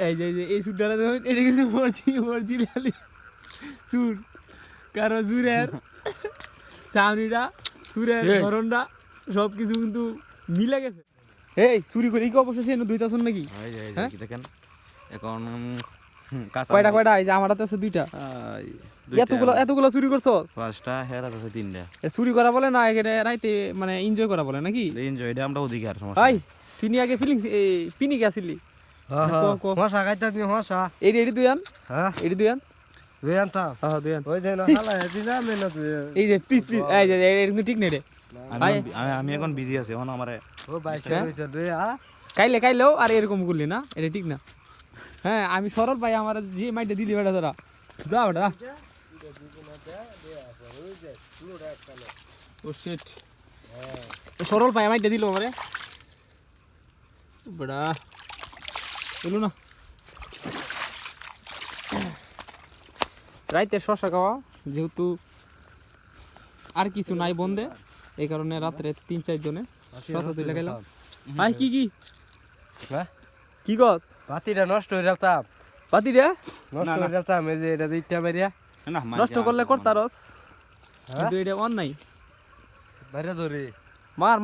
এই সুরটা দেখুন, এটা কিন্তু অরিজিনালি সুর, কারণ সুরের চাউনিটা, সুরের ধরনটা সব কিছু কিন্তু মিলে গেছে। এই চুরি করে কি অবশ্যই সে দুইটা শুন নাকি? দেখেন এখন কয়টা এই যে আমার হাতে আছে দুইটা। এতগুলো চুরি করছো? পাঁচটা, হেরা আছে তিনটা। চুরি করা বলে না, এখানে রাইতে মানে এনজয় করা বলে নাকি? এনজয়, এটা আমরা অধিকার। ভাই তুই নিয়ে আগে ফিলিংস পিনি গেছিলি? হসা খাইতা নি হসা এডি দুয়ান, হ্যাঁ এডি দুয়ান দুয়ান তা হ্যাঁ দুয়ান। ওই দেন হালা দিনা মেনা তুই এই যে প্লিজ এই যে এটা কিন্তু ঠিক নেই রে। আমি এখন বিজি আছি, এখন আমারে ও ভাই সে দুই কাইলেও আর এরকম করলি না, এটা ঠিক না। হ্যাঁ আমি সরল ভাই, আমার যে মাইটা দিলি বেটা তোরা দা বেটা। ও শিট, সরল ভাই মাইটা দিল আমারে বেটা, বলো না। রাইতে শশা খাওয়া, যেহেতু আর কিছু নাই বন্ধে, এই কারণে রাত্রে 3-4 জনে শশা তুলে গেলাম। ভাই কি কি কর? পাতিটা নষ্ট হয়ে যেতাম, পাতিটা নষ্ট হয়ে যেতাম, এই যে এটা দিতে মারিয়া নষ্ট করলে করতারস, কিন্তু এটা অন্যায়। বাইরে ধরে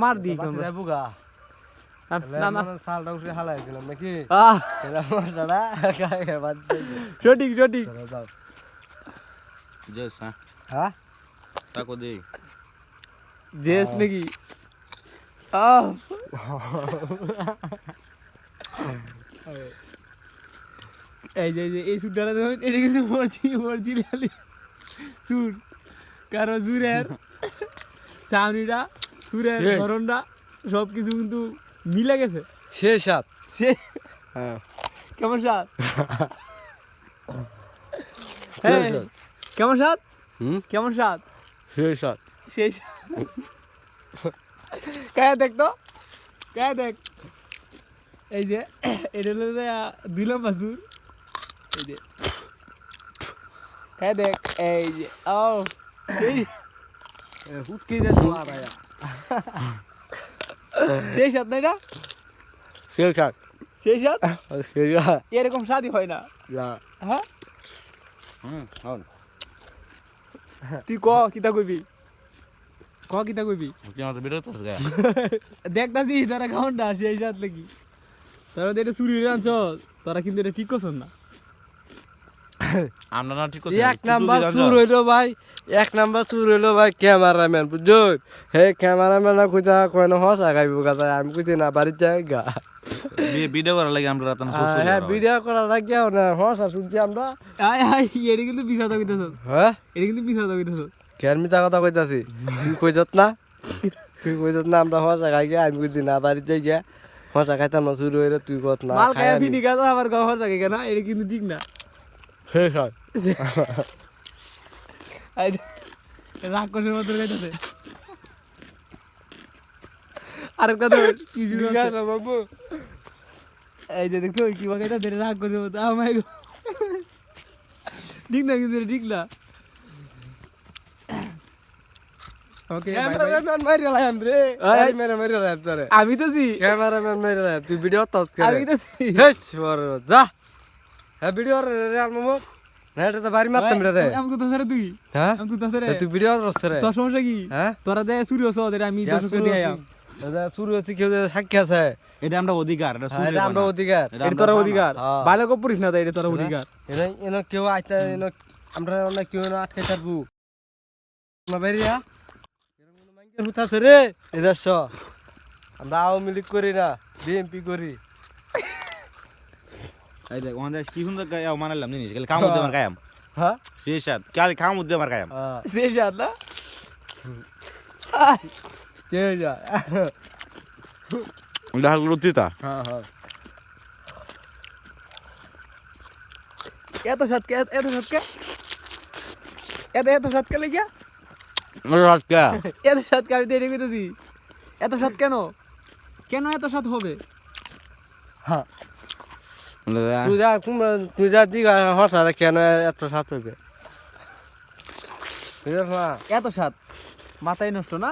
মার দি বুগা না না সালটা উঠে হালাই দিলাম নাকি? সঠিক জেস। হ্যাঁ তাকো দে জেস নাকি? এই যে এই সুরটা দেখুন, এটা কিন্তু অরিজিনালি সুর, কারণ সুরের চাউনিটা, সুরের ধরনটা সব কিছু কিন্তু মিলে গেছে। সে সাত সে কেমন স্বাদ? কেমন স্বাদ? কেমন স্বাদ? সে সাত সেই কায়া দেখ তো, কায়া দেখ। এই যে এটা হলো 2 লম্বা সুর, এই যে কায়া দেখ, এই যে ও সেই হুটকি দে তো আয়া সেই স্বাদ না এটা? সে সাত সেই স্বাদ সে সাত এরকম স্বাদই হয় না। হ্যাঁ হন তুই কিতা কইবি, কিতা কইবি? কি আমাদের বিরত আছে গা। দেখতাছি তারা খাওয়ানটা সেই স্বাদ লাগি, তারা এটা চুরি করে আনছ, তারা কিন্তু এটা ঠিক করছেন না। আমরা না ঠিক করছি। এক নাম্বার চুর হইলো ভাই, এক নাম্বার চুর হইলো ভাই ক্যামেরাম্যান, বুঝুন? হে ক্যামেরাম্যান কইতা কয় না হসা খাইব গাতা, আমি কইতে না বাড়ি যাই গা। ভিডিও করার লাগে আমরা রাত না হ্যাঁ ভিডিও করার লাগে না হসা শুনছি আমরা। এটা কিন্তু বিছাদা কইতাছ। হ্যাঁ এটা কিন্তু বিছাদা কইতাছ। কেন মিছা কথা কইতাছি? তুই কইছত না, তুই কইছত না আমরা হসা খাই গিয়া, আমি কইতে না বাড়ি যাই গিয়া, হসা খাইতাম না চুর হইলে তুই কত না মাল খায়া ফিনি গাছ আবার গাও হসা খাই কেন? এটা কিন্তু ঠিক না। হে স্যার রাক্ষসের মতো গাইতেছে। আরেকটা তো কি বাবু, এই যে দেখছো কি বাগাইতেছে রাক্ষসের মতো। আমায় ঠিক না, কিন্তু ঠিক না। ওকে ক্যামেরাম্যান মারিলাম রে, মারিলাম তোরে। আমি তো জি ক্যামেরাম্যান মারিলাম, তুই ভিডিও তস করে। আমি তো জি হেস বড় যা, হ্যাঁ ভিডিও রে আমমো না, এটা তো বাড়ি মারতাম রে। আমি তো ধরে তুই, হ্যাঁ আমি তো ধরে তুই ভিডিও করছ রে। তোর সমস্যা কি? হ্যাঁ তোরা দে চুরি হচ্ছে, ওদের আমি দর্শককে দিয়ে আইয়াম। দাদা চুরি হচ্ছে, কেউ সাক্ষী আছে, এটা আমরা অধিকার, এটা চুরি এটা আমরা অধিকার, এটা তোর অধিকার। ভালো করিস না, এটা তোর অধিকার। এনে এনে কেউ আইতা, এনে আমরা অনেক কেউ না আটকে থাকবো না বেরিয়া। এরকম মাইকের হুতাছে রে এদেশ। আমরা আওয়ামী লীগ করি না, বিএনপি করি। এই দেখ ওখানে কি সুন্দর গায়াও মানালাম জিনিস, খালি কাম উদ্দে আমার কায়াম। হ্যাঁ সেই সাথ কাল খাম উদ্দে আমার কায়াম। সেই সাথ না কে যা। ডাল লুতিতা। হ্যাঁ হ্যাঁ এত সাত কে, এত সাত কে, এত সাত কে লাগিয়া, রাত কা এত সাত কে? আমি তো এটা কইতেছি, এত সাত কেন? কেন এত সাত হবে? হ্যাঁ তুই যা দিঘা হসারে কেন এত সাত হইবে? এত সাত মাথায় নষ্ট না?